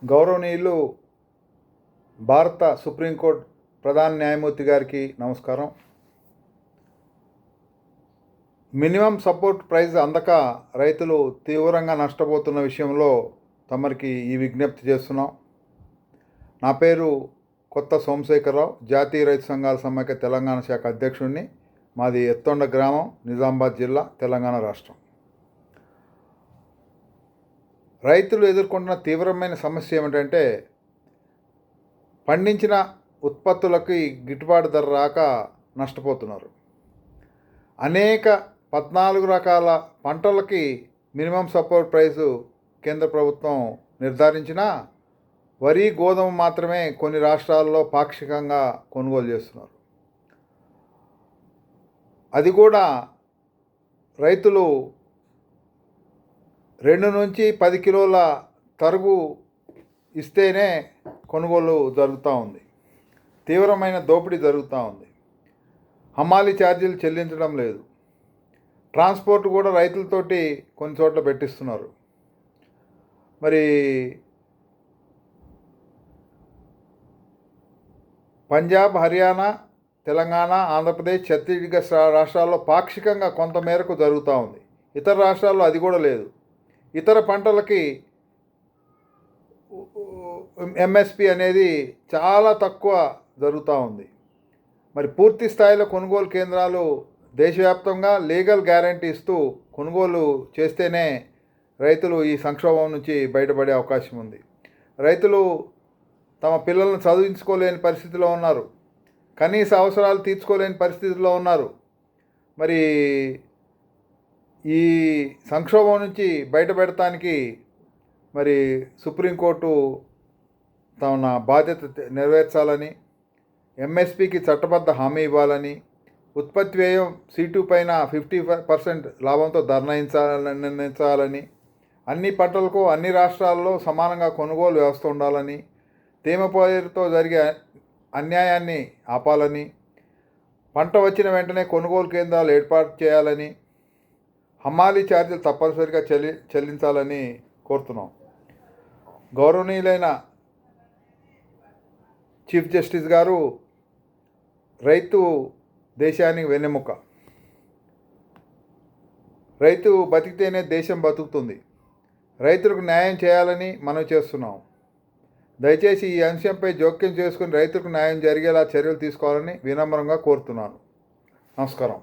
గౌరవనీయులు భారత సుప్రీంకోర్టు ప్రధాన న్యాయమూర్తి గారికి నమస్కారం. మినిమం సపోర్ట్ ప్రైస్ అందక రైతులు తీవ్రంగా నష్టపోతున్న విషయంలో తమరికి ఈ విజ్ఞప్తి చేస్తున్నాం. నా పేరు కొత్త సోమశేఖరరావు, జాతీయ రైతు సంఘాల సమైక్య తెలంగాణ శాఖ అధ్యక్షుడిని. మాది ఎత్తొండ గ్రామం, నిజామాబాద్ జిల్లా, తెలంగాణ రాష్ట్రం. రైతులు ఎదుర్కొంటున్న తీవ్రమైన సమస్య ఏమిటంటే, పండించిన ఉత్పత్తులకి గిట్టుబాటు ధర రాక నష్టపోతున్నారు. అనేక 14 రకాల పంటలకి మినిమం సపోర్ట్ ప్రైసు కేంద్ర ప్రభుత్వం నిర్ధారించినా వరి, గోధుమ మాత్రమే కొన్ని రాష్ట్రాల్లో పాక్షికంగా కొనుగోలు చేస్తున్నారు. అది కూడా రైతులు 2 నుంచి 10 కిలోల తరుగు ఇస్తేనే కొనుగోలు జరుగుతూ ఉంది. తీవ్రమైన దోపిడీ జరుగుతూ ఉంది. హమాలీ ఛార్జీలు చెల్లించడం లేదు. ట్రాన్స్పోర్ట్ కూడా రైతులతోటి కొన్ని చోట్ల పెట్టిస్తున్నారు. మరి పంజాబ్, హర్యానా, తెలంగాణ, ఆంధ్రప్రదేశ్, ఛత్తీస్గఢ్ రాష్ట్రాల్లో పాక్షికంగా కొంత మేరకు జరుగుతూ ఉంది. ఇతర రాష్ట్రాల్లో అది కూడా లేదు. ఇతర పంటలకి ఎంఎస్పి అనేది చాలా తక్కువ జరుగుతూ ఉంది. మరి పూర్తి స్థాయిలో కొనుగోలు కేంద్రాలు దేశవ్యాప్తంగా లీగల్ గ్యారంటీ ఇస్తూ కొనుగోలు చేస్తేనే రైతులు ఈ సంక్షోభం నుంచి బయటపడే అవకాశం ఉంది. రైతులు తమ పిల్లలను చదివించుకోలేని పరిస్థితిలో ఉన్నారు. కనీస అవసరాలు తీర్చుకోలేని పరిస్థితిలో ఉన్నారు. మరి ఈ సంక్షోభం నుంచి బయటపెడటానికి మరి సుప్రీంకోర్టు తమ బాధ్యత నెరవేర్చాలని, ఎంఎస్పికి చట్టబద్ధ హామీ ఇవ్వాలని, ఉత్పత్తి వ్యయం C2 పైన 50% లాభంతో ధర నిర్ణయించాలని, అన్ని పంటలకు అన్ని రాష్ట్రాల్లో సమానంగా కొనుగోలు వ్యవస్థ ఉండాలని, తేమ పేరుతో జరిగే అన్యాయాన్ని ఆపాలని, పంట వచ్చిన వెంటనే కొనుగోలు కేంద్రాలు ఏర్పాటు చేయాలని, హమాలీ ఛార్జీలు తప్పనిసరిగా చెల్లించాలని కోరుతున్నాం. గౌరవనీయులైన చీఫ్ జస్టిస్ గారు, రైతు దేశానికి వెన్నెముక. రైతు బతికితేనే దేశం బతుకుతుంది. రైతులకు న్యాయం చేయాలని మనం చేస్తున్నాం. దయచేసి ఈ అంశంపై జోక్యం చేసుకుని రైతులకు న్యాయం జరిగేలా చర్యలు తీసుకోవాలని వినమ్రంగా కోరుతున్నాను. నమస్కారం.